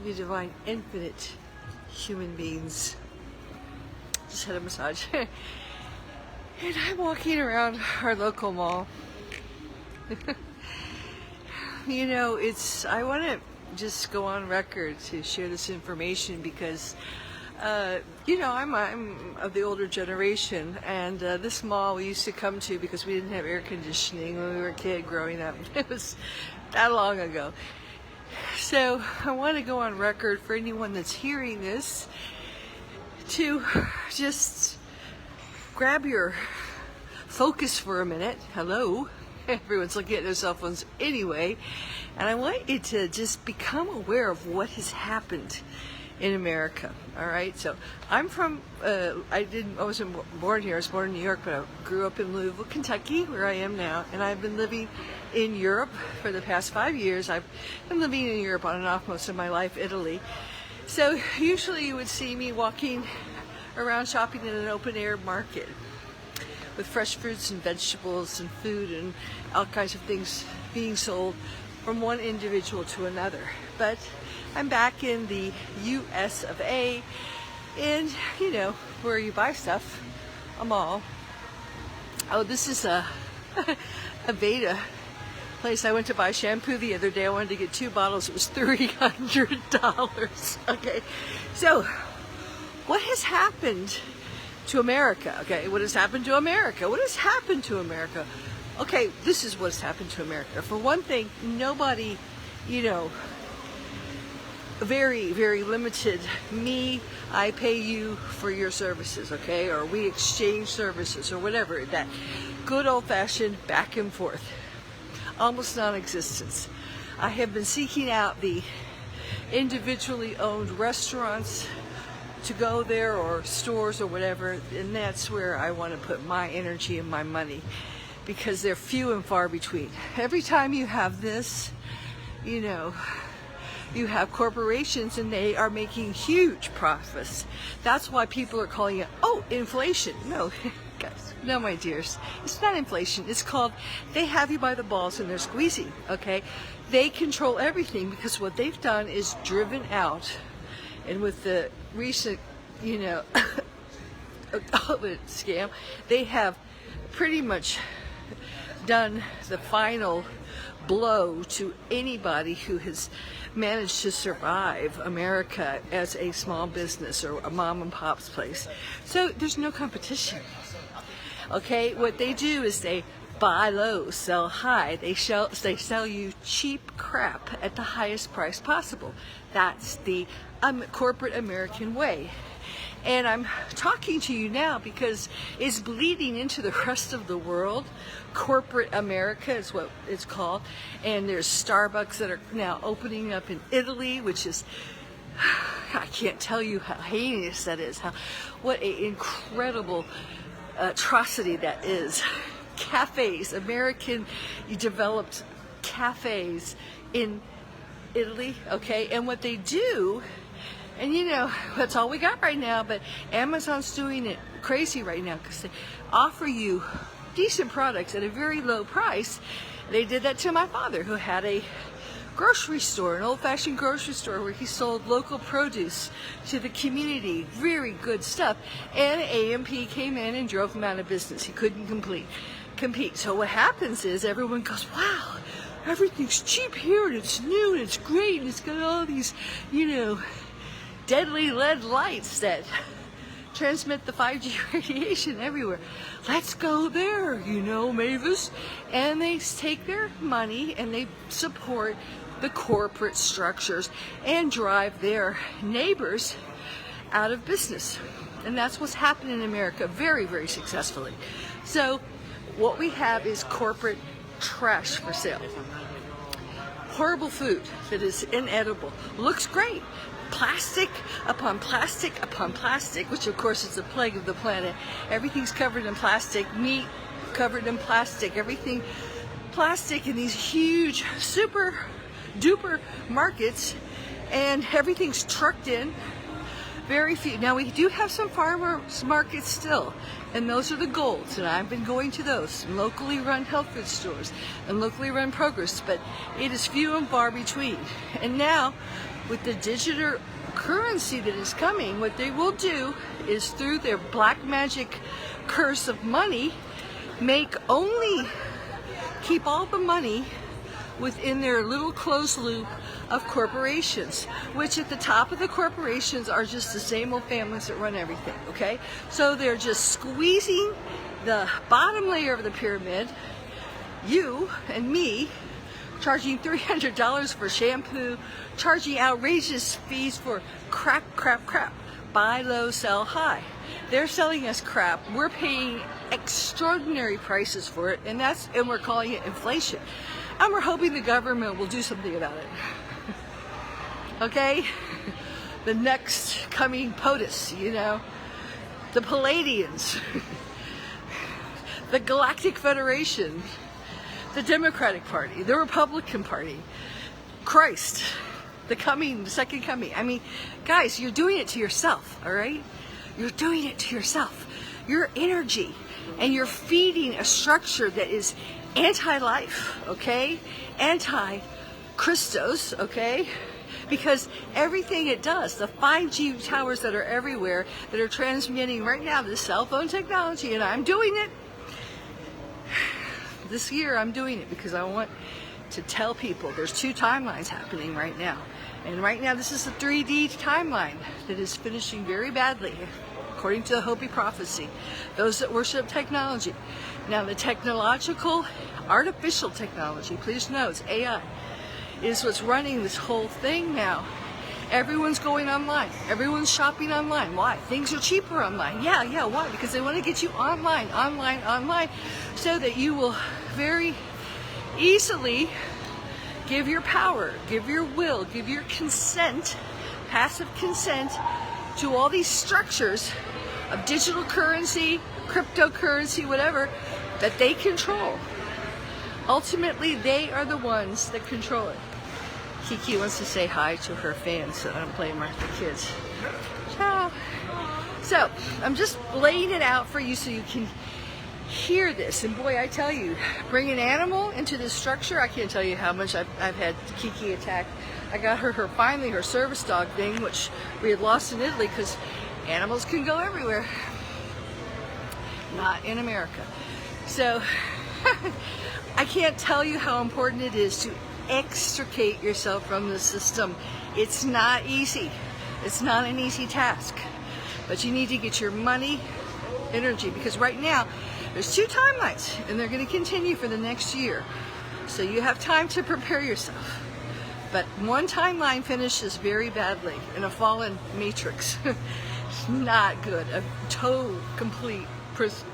You divine, infinite human beings. Just had a massage. And I'm walking around our local mall. You know, I want to just go on record to share this information because, you know, I'm of the older generation, and this mall we used to come to because we didn't have air conditioning when we were a kid growing up. It was that long ago. So I want to go on record for anyone that's hearing this to just grab your focus for a minute. Hello. Everyone's looking at their cell phones anyway. And I want you to just become aware of what has happened in America. All right. So I'm from, I wasn't born here. I was born in New York, but I grew up in Louisville, Kentucky, where I am now. And I've been living in Europe for the past 5 years. I've been living in Europe on and off most of my life, Italy. So usually you would see me walking around shopping in an open air market with fresh fruits and vegetables and food and all kinds of things being sold from one individual to another. But I'm back in the US of A, and you know, where you buy stuff, a mall. Oh, this is a Beta place. I went to buy shampoo the other day. I wanted to get 2 bottles. It was $300. Okay, so what has happened to America? Okay, what has happened to America? What has happened to America? Okay, this is what's happened to America. For one thing, nobody, you know, very, very limited. I pay you for your services, okay? Or we exchange services or whatever. That good old-fashioned back and forth. Almost non-existence. I have been seeking out the individually owned restaurants to go there, or stores or whatever, and that's where I want to put my energy and my money, because they're few and far between. Every time you have this, you know, you have corporations and they are making huge profits. That's why people are calling it, oh, inflation. No, guys, no, my dears, it's not inflation. It's called, they have you by the balls and they're squeezing, okay? They control everything because what they've done is driven out, and with the recent, you know, scam, they have pretty much done the final blow to anybody who has managed to survive America as a small business or a mom and pop's place. So there's no competition. Okay, what they do is they buy low, sell high. They sell you cheap crap at the highest price possible. That's the corporate American way. And I'm talking to you now because it's bleeding into the rest of the world. Corporate America is what it's called. And there's Starbucks that are now opening up in Italy, which is, I can't tell you how heinous that is. What an incredible atrocity that is. Cafes, American developed cafes in Italy, okay? And what they do, and you know, that's all we got right now, but Amazon's doing it crazy right now because they offer you decent products at a very low price. They did that to my father, who had a grocery store, an old-fashioned grocery store where he sold local produce to the community, very good stuff, and AMP came in and drove him out of business. He couldn't compete. So what happens is everyone goes, wow, everything's cheap here and it's new and it's great and it's got all these, you know, deadly lead lights that transmit the 5G radiation everywhere. Let's go there, you know, Mavis. And they take their money and they support the corporate structures and drive their neighbors out of business. And that's what's happened in America very, very successfully. So what we have is corporate trash for sale. Horrible food that is inedible. Looks great. Plastic upon plastic upon plastic, which of course is the plague of the planet. Everything's covered in plastic. Meat covered in plastic. Everything plastic in these huge, super duper markets, and everything's trucked in. Very few. Now we do have some farmers markets still, and those are the golds, and I've been going to those locally run health food stores and locally run programs, but it is few and far between. And now with the digital currency that is coming, what they will do is, through their black magic curse of money, keep all the money within their little closed loop of corporations, which at the top of the corporations are just the same old families that run everything, okay? So they're just squeezing the bottom layer of the pyramid, you and me, charging $300 for shampoo, charging outrageous fees for crap. Buy low, sell high. They're selling us crap. We're paying extraordinary prices for it, and we're calling it inflation. And we're hoping the government will do something about it. Okay? The next coming POTUS, the Palladians, the Galactic Federation, the Democratic Party, the Republican Party, Christ, the second coming. I mean, guys, you're doing it to yourself, all right? You're doing it to yourself. Your energy, and you're feeding a structure that is anti-life, okay? Anti-Christos, okay? Because everything it does, the 5G towers that are everywhere, that are transmitting right now this cell phone technology, and I'm doing it. This year I'm doing it because I want to tell people there's two timelines happening right now. And right now this is the 3D timeline that is finishing very badly, according to the Hopi prophecy, those that worship technology. Now the artificial technology, please know it's AI, is what's running this whole thing now. Everyone's going online. Everyone's shopping online. Why? Things are cheaper online. Yeah, why? Because they want to get you online, so that you will very easily give your power, give your will, give your consent, passive consent, to all these structures of digital currency, cryptocurrency, whatever, that they control. Ultimately, they are the ones that control it. Kiki wants to say hi to her fans, so I don't play with the kids. Ciao. So, I'm just laying it out for you so you can hear this. And boy, I tell you, bring an animal into this structure. I can't tell you how much I've had Kiki attacked. I got her finally her service dog thing, which we had lost in Italy because animals can go everywhere. Not in America. So, I can't tell you how important it is to extricate yourself from the system. It's not easy. It's not an easy task. But you need to get your money, energy, because right now there's two timelines and they're going to continue for the next year. So you have time to prepare yourself. But one timeline finishes very badly in a fallen matrix. It's not good. A total, complete prison.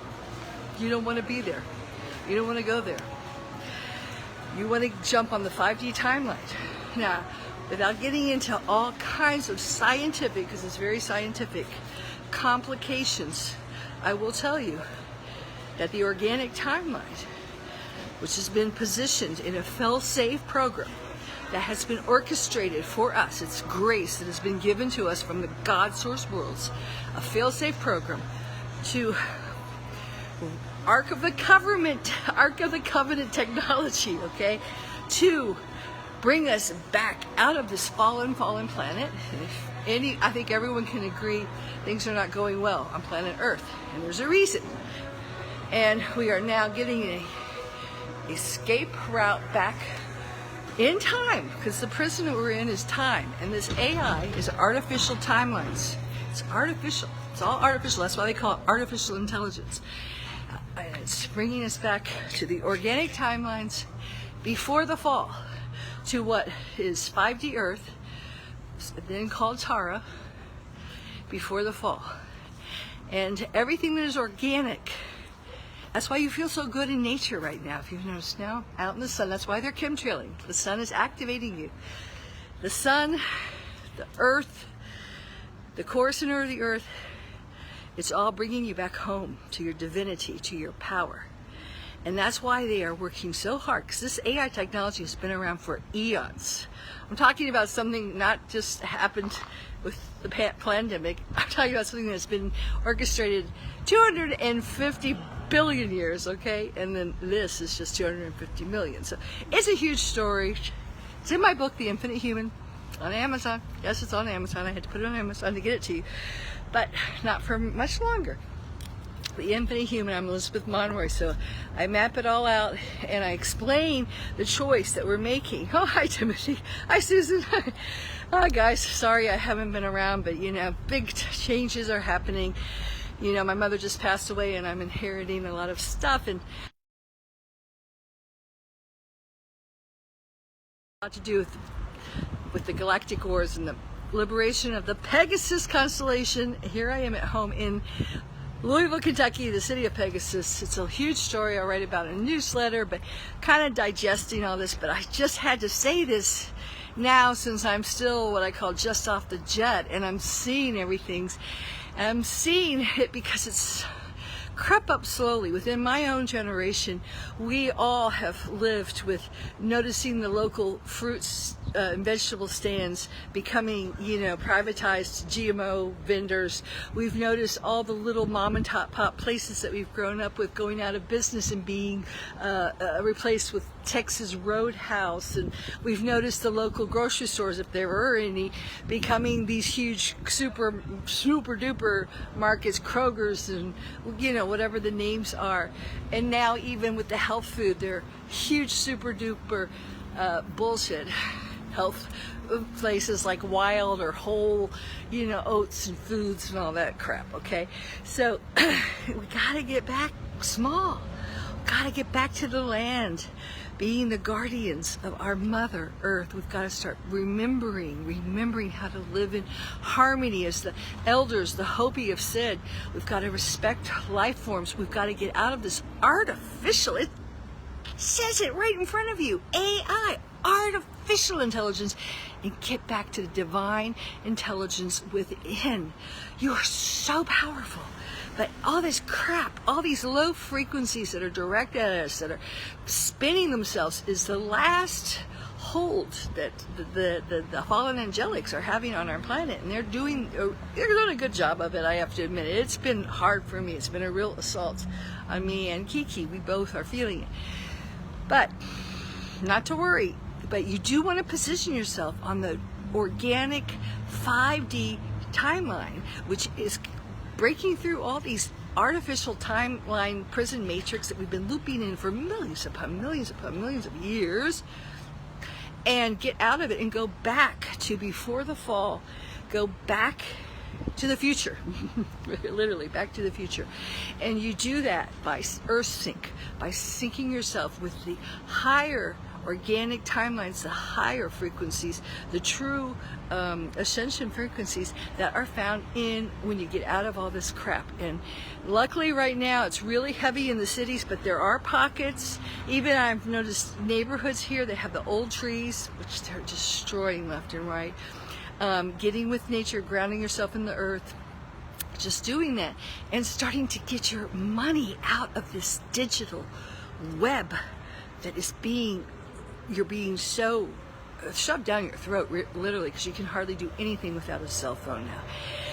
You don't want to be there. You don't want to go there. You want to jump on the 5D timeline. Now, without getting into all kinds of scientific, because it's very scientific, complications, I will tell you that the organic timeline, which has been positioned in a fail-safe program that has been orchestrated for us, it's grace that has been given to us from the God source worlds, a fail-safe program to Ark of the Covenant technology, okay, to bring us back out of this fallen planet. I think everyone can agree things are not going well on planet Earth, and there's a reason. And we are now getting an escape route back in time, because the prison that we're in is time, and this AI is artificial timelines. It's artificial. It's all artificial. That's why they call it artificial intelligence. It's bringing us back to the organic timelines before the fall, to what is 5D Earth, then called Tara, before the fall. And everything that is organic, that's why you feel so good in nature right now. If you've noticed now, out in the sun, that's why they're chemtrailing. The sun is activating you. The sun, the earth, the core center of the earth, it's all bringing you back home to your divinity, to your power. And that's why they are working so hard, because this AI technology has been around for eons. I'm talking about something not just happened with the pandemic. I'm talking about something that's been orchestrated 250 billion years, okay? And then this is just 250 million. So it's a huge story. It's in my book, The Infinite Human, on Amazon. Yes, it's on Amazon. I had to put it on Amazon to get it to you, but not for much longer. The Infinite Human. I'm Elizabeth Monroy. So I map it all out and I explain the choice that we're making. Oh, hi Timothy. Hi Susan. Oh guys, sorry I haven't been around, but you know, big changes are happening. You know, my mother just passed away and I'm inheriting a lot of stuff, and a lot to do with the galactic wars and the liberation of the Pegasus constellation. Here I am at home in Louisville, Kentucky, the city of Pegasus. It's a huge story I'll write about in a newsletter, but kind of digesting all this. But I just had to say this now, since I'm still what I call just off the jet, and I'm seeing everything. And I'm seeing it because it's crept up slowly. Within my own generation, we all have lived with noticing the local fruits and vegetable stands becoming, you know, privatized GMO vendors. We've noticed all the little mom and pop places that we've grown up with going out of business and being replaced with Texas Roadhouse. And we've noticed the local grocery stores, if there are any, becoming these huge super duper markets, Kroger's and, you know, whatever the names are. And now even with the health food, they're huge super duper bullshit health places like Wild or Whole, you know, oats and foods and all that crap. Okay, so we gotta get back small. Gotta get back to the land, being the guardians of our Mother Earth. We've got to start remembering how to live in harmony, as the elders, the Hopi, have said. We've got to respect life forms. We've got to get out of this artificial, it says it right in front of you, AI, artificial intelligence, and get back to the divine intelligence within. You are so powerful. But all this crap, all these low frequencies that are directed at us, that are spinning themselves, is the last hold that the fallen angelics are having on our planet. And they're doing a good job of it, I have to admit. It's been hard for me. It's been a real assault on me and Kiki. We both are feeling it. But not to worry. But you do want to position yourself on the organic 5D timeline, which is breaking through all these artificial timeline prison matrix that we've been looping in for millions upon millions of years, and get out of it and go back to before the fall. Go back to the future. Literally back to the future. And you do that by earth sync, by syncing yourself with the higher organic timelines, the higher frequencies, the true ascension frequencies that are found in when you get out of all this crap. And luckily right now it's really heavy in the cities, but there are pockets. Even I've noticed neighborhoods here that have the old trees, which they're destroying left and right. Getting with nature, grounding yourself in the earth, just doing that, and starting to get your money out of this digital web that is you're being so shoved down your throat, literally, because you can hardly do anything without a cell phone now.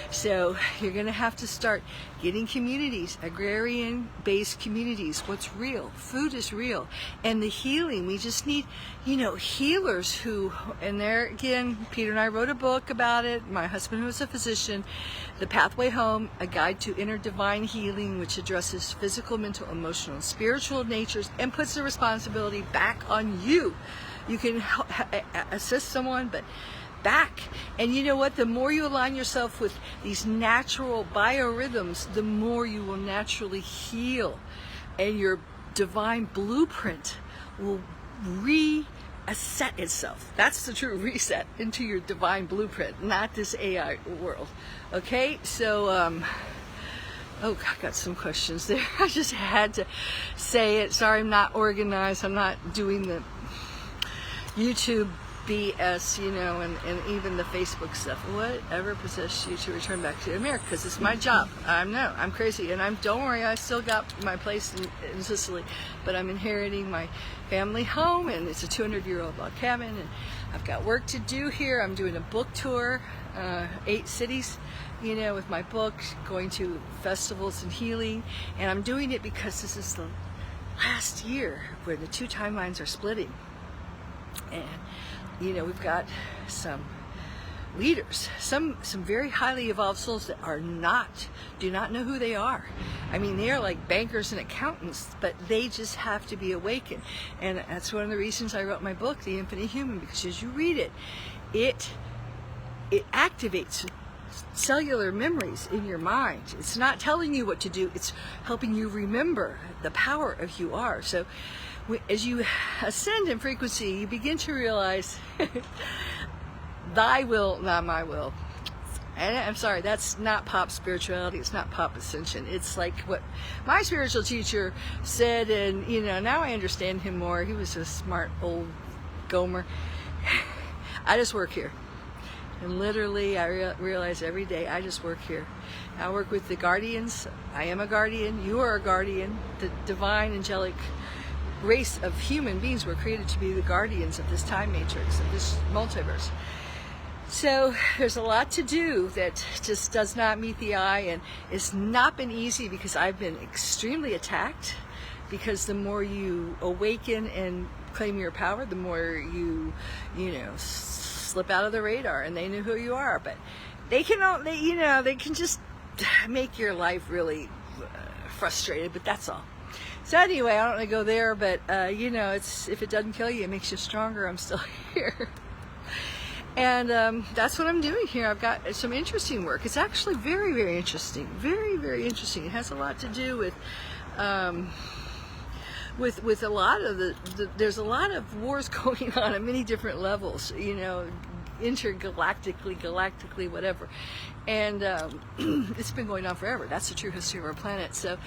So you're going to have to start getting communities, agrarian-based communities. What's real? Food is real. And the healing, we just need, you know, healers who, and there again, Peter and I wrote a book about it. My husband, who is a physician, The Pathway Home, A Guide to Inner Divine Healing, which addresses physical, mental, emotional, and spiritual natures and puts the responsibility back on you. You can assist someone, but back. And you know what? The more you align yourself with these natural biorhythms, the more you will naturally heal. And your divine blueprint will reset itself. That's the true reset into your divine blueprint, not this AI world. Okay? So, oh, I got some questions there. I just had to say it. Sorry, I'm not organized. I'm not doing the YouTube BS, and even the Facebook stuff. Whatever possessed you to return back to America? Because it's my job. I'm crazy, and don't worry, I still got my place in Sicily, but I'm inheriting my family home, and it's a 200-year-old log cabin, and I've got work to do here. I'm doing a book tour, 8 cities, with my book, going to festivals and healing, and I'm doing it because this is the last year where the 2 timelines are splitting. And we've got some leaders, some very highly evolved souls that do not know who they are. I mean, they are like bankers and accountants, but they just have to be awakened. And that's one of the reasons I wrote my book, The Infinite Human, because as you read it, it activates cellular memories in your mind. It's not telling you what to do, it's helping you remember the power of who you are. So as you ascend in frequency, you begin to realize thy will, not my will. And I'm sorry, that's not pop spirituality, it's not pop ascension. It's like what my spiritual teacher said, and now I understand him more. He was a smart old Gomer. I just work here. And literally, I realize every day, I just work here. I work with the guardians. I am a guardian. You are a guardian. The divine, angelic race of human beings were created to be the guardians of this time matrix, of this multiverse. So there's a lot to do that just does not meet the eye, and it's not been easy because I've been extremely attacked, because the more you awaken and claim your power, the more you slip out of the radar, and they know who you are. But they can just make your life really frustrated, but that's all. So anyway, I don't want to go there, but it's, if it doesn't kill you, it makes you stronger. I'm still here. And that's what I'm doing here. I've got some interesting work. It's actually very, very interesting. Very, very interesting. It has a lot to do with a lot of there's a lot of wars going on at many different levels, intergalactically, galactically, whatever. And it's been going on forever. That's the true history of our planet. So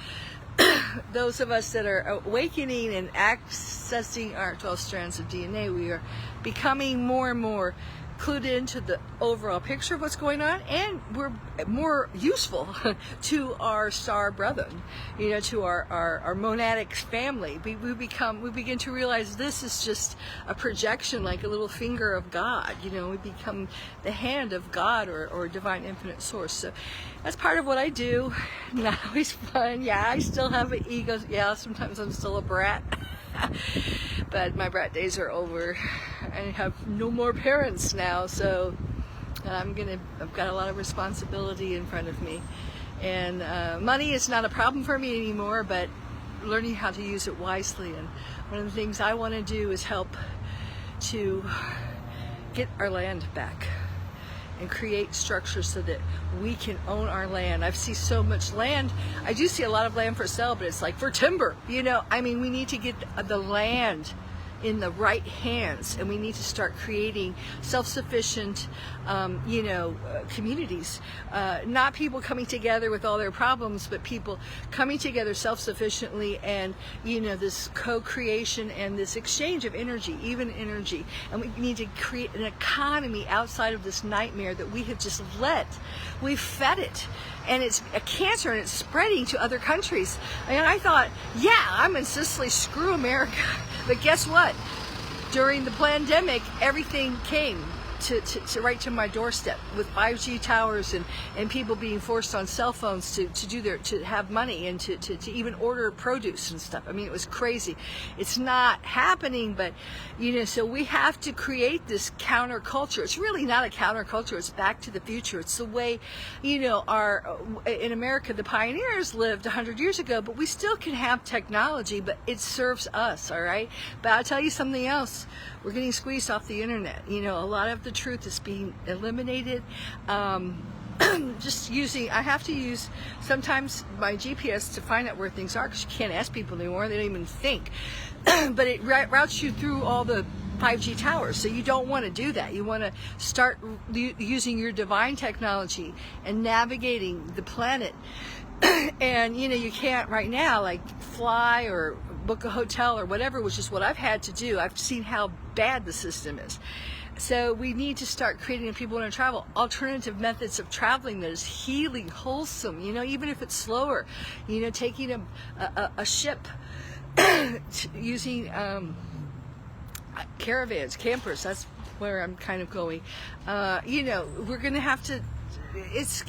those of us that are awakening and accessing our 12 strands of DNA, we are becoming more and more clued into the overall picture of what's going on, and we're more useful to our star brethren, to our monadic family. We begin to realize this is just a projection, like a little finger of God. We become the hand of God or divine infinite source. So that's part of what I do. Not always fun. Yeah, I still have an ego. Yeah, sometimes I'm still a brat. But my brat days are over. I have no more parents now, so I've got a lot of responsibility in front of me. And money is not a problem for me anymore, but learning how to use it wisely. And one of the things I want to do is help to get our land back and create structures so that we can own our land. I see so much land. I do see a lot of land for sale, but it's like for timber. We need to get the land in the right hands, and we need to start creating self-sufficient communities, not people coming together with all their problems, but people coming together self-sufficiently, and this co-creation and this exchange of energy, even energy. And we need to create an economy outside of this nightmare that we have just we've fed it, and it's a cancer, and it's spreading to other countries. And I thought, yeah, I'm in Sicily, screw America. But guess what? During the pandemic, everything came to right to my doorstep, with 5G towers and people being forced on cell phones to have money and to even order produce and stuff. I mean, it was crazy. It's not happening, but so we have to create this counterculture. It's really not a counterculture. It's back to the future. It's the way in America the pioneers lived 100 years ago, but we still can have technology, but it serves us, all right? But I'll tell you something else. We're getting squeezed off the internet. A lot of the truth is being eliminated. Just I have to use sometimes my GPS to find out where things are, because you can't ask people anymore. They don't even think. But it routes you through all the 5G towers, so you don't want to do that. You want to start using your divine technology and navigating the planet. And you can't right now like fly or book a hotel or whatever, which is what I've had to do. I've seen how bad the system is. So we need to start creating, if people want to travel, alternative methods of traveling that is healing, wholesome, even if it's slower, taking a ship, using caravans, campers. That's where I'm kind of going. We're going to have to, it's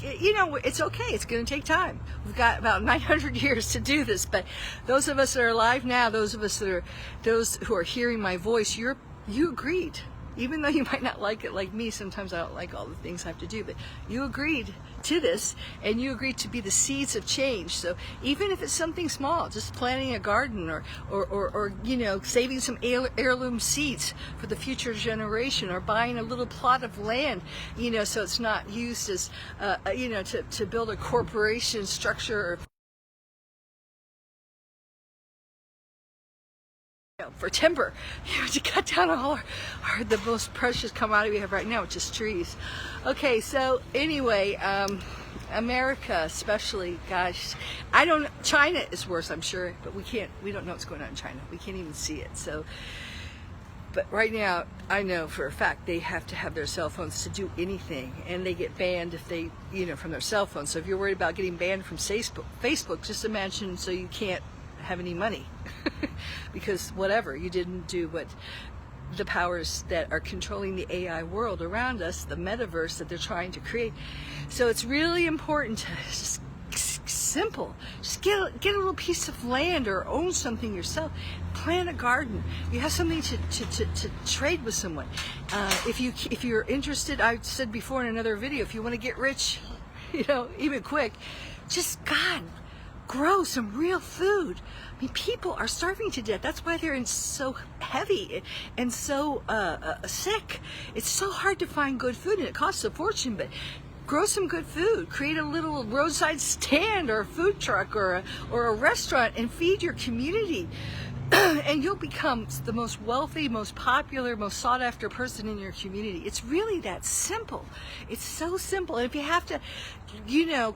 okay. It's going to take time. We've got about 900 years to do this, but those of us that are alive now, those who are hearing my voice, you agreed. Even though you might not like it like me, sometimes I don't like all the things I have to do, but you agreed to this, and you agreed to be the seeds of change. So even if it's something small, just planting a garden or saving some heirloom seeds for the future generation, or buying a little plot of land, so it's not used as, to build a corporation structure for timber, to cut down all the most precious commodity we have right now, which is trees. Okay, so anyway, America especially, gosh, China is worse, I'm sure, but we don't know what's going on in China. We can't even see it. So, but right now, I know for a fact they have to have their cell phones to do anything, and they get banned if they, from their cell phones. So if you're worried about getting banned from Facebook, just imagine so you can't have any money because whatever, you didn't do what the powers that are controlling the AI world around us, the metaverse that they're trying to create. So it's really important to just simple, just get a little piece of land or own something yourself, plant a garden. You have something to trade with someone. If you're interested, I said before in another video, if you want to get rich, even quick, just grow some real food. I mean, people are starving to death. That's why they're so heavy and so sick. It's so hard to find good food, and it costs a fortune, but grow some good food. Create a little roadside stand or a food truck or a restaurant and feed your community. And you'll become the most wealthy, most popular, most sought after person in your community. It's really that simple. It's so simple. And if you have to,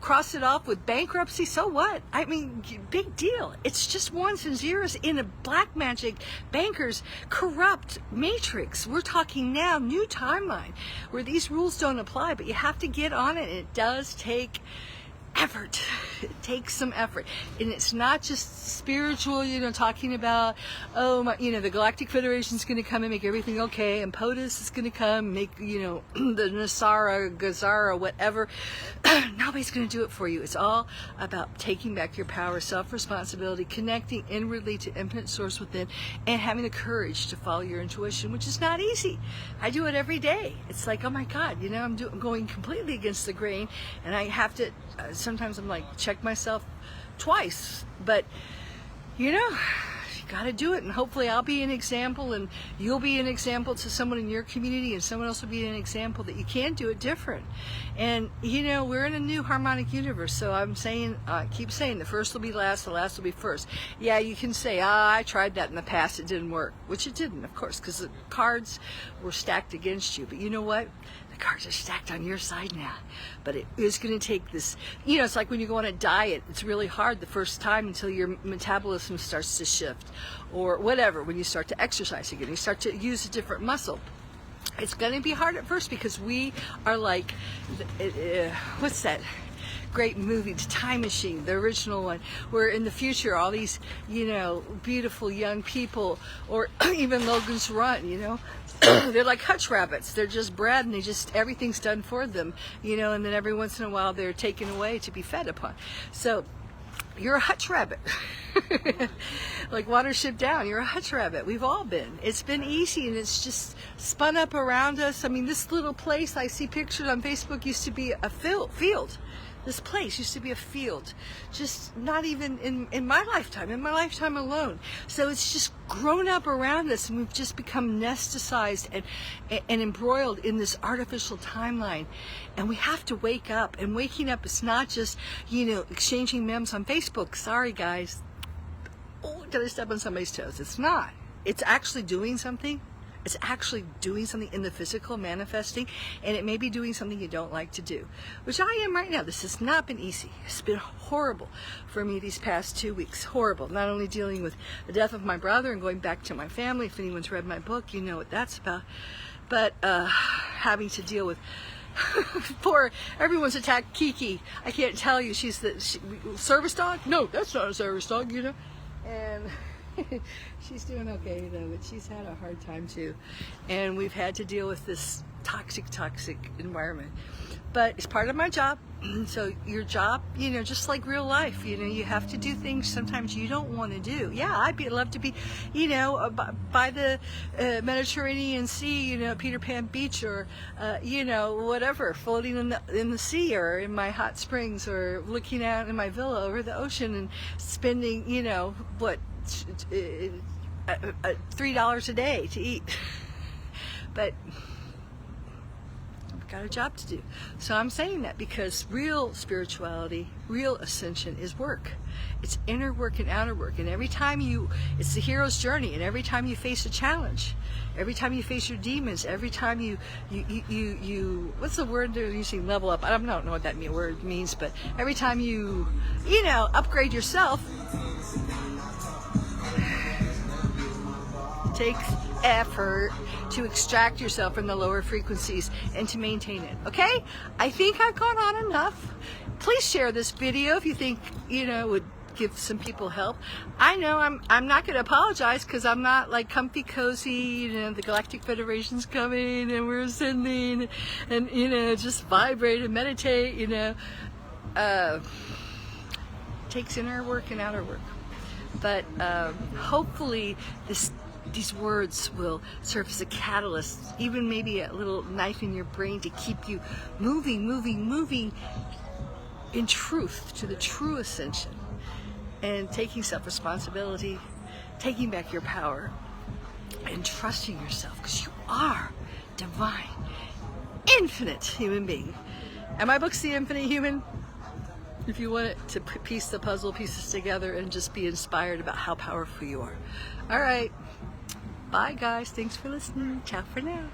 cross it off with bankruptcy, so what? I mean, big deal. It's just ones and zeros in a black magic bankers corrupt matrix. We're talking now new timeline where these rules don't apply, but you have to get on it. It does take effort. It takes some effort, and it's not just spiritual, talking about, the Galactic Federation is going to come and make everything okay, and POTUS is going to come and make, the Nasara, Gazara, whatever. Nobody's going to do it for you. It's all about taking back your power, self-responsibility, connecting inwardly to infinite source within, and having the courage to follow your intuition, which is not easy. I do it every day. It's like, oh my God, I'm going completely against the grain, and I have to, sometimes I'm like, check myself twice, but you got to do it, and hopefully I'll be an example, and you'll be an example to someone in your community, and someone else will be an example that you can do it different. And we're in a new harmonic universe, so I'm saying, keep saying, the first will be last, the last will be first. Yeah, you can say, I tried that in the past, it didn't work, which it didn't, of course, because the cards were stacked against you. But you know what? The cards are stacked on your side now. But it is going to take this, it's like when you go on a diet, it's really hard the first time until your metabolism starts to shift, or whatever, when you start to exercise again, you start to use a different muscle. It's going to be hard at first because we are like, what's that great movie, The Time Machine, the original one, where in the future all these, beautiful young people, or even Logan's Run, they're like hutch rabbits. They're just bred, and everything's done for them, and then every once in a while they're taken away to be fed upon. So you're a hutch rabbit. Like Watership Down, you're a hutch rabbit. We've all been. It's been easy, and it's just spun up around us. I mean, this little place I see pictured on Facebook used to be a field. This place used to be a field, just not even in my lifetime alone. So it's just grown up around us, and we've just become nesticized and embroiled in this artificial timeline. And we have to wake up, and waking up is not just, exchanging memes on Facebook. Sorry, guys. Oh, did I step on somebody's toes? It's not. It's actually doing something It's actually doing something in the physical, manifesting, and it may be doing something you don't like to do, which I am right now. This has not been easy. It's been horrible for me these past 2 weeks. Horrible. Not only dealing with the death of my brother and going back to my family. If anyone's read my book, you know what that's about. But having to deal with poor, everyone's attacked Kiki. I can't tell you, she's the service dog? No, that's not a service dog, you know. And she's doing okay though, but she's had a hard time too. And we've had to deal with this toxic environment. But it's part of my job. So your job, you know, just like real life, you know, you have to do things sometimes you don't want to do. Yeah, I'd love to be, you know, by the Mediterranean Sea, you know, Peter Pan Beach, or, you know, whatever, floating in the sea, or in my hot springs, or looking out in my villa over the ocean and spending, you know, what, $3 a day to eat. But I've got a job to do. So I'm saying that because real spirituality, real ascension is work. It's inner work and outer work. And every time it's the hero's journey. And every time you face a challenge, every time you face your demons, every time you what's the word they're using, level up? I don't know what that word means, but every time you know, upgrade yourself, takes effort to extract yourself from the lower frequencies and to maintain it. Okay? I think I've gone on enough. Please share this video if you think, you know, would give some people help. I know I'm not going to apologize because I'm not like comfy cozy, you know, the Galactic Federation's coming and we're ascending and, you know, just vibrate and meditate, you know. Takes inner work and outer work. But hopefully these words will serve as a catalyst, even maybe a little knife in your brain to keep you moving in truth to the true ascension, and taking self-responsibility, taking back your power, and trusting yourself, because you are divine, infinite human being. And my book's The Infinite Human. If you want it to piece the puzzle pieces together and just be inspired about how powerful you are. All right. Bye, guys. Thanks for listening. Ciao for now.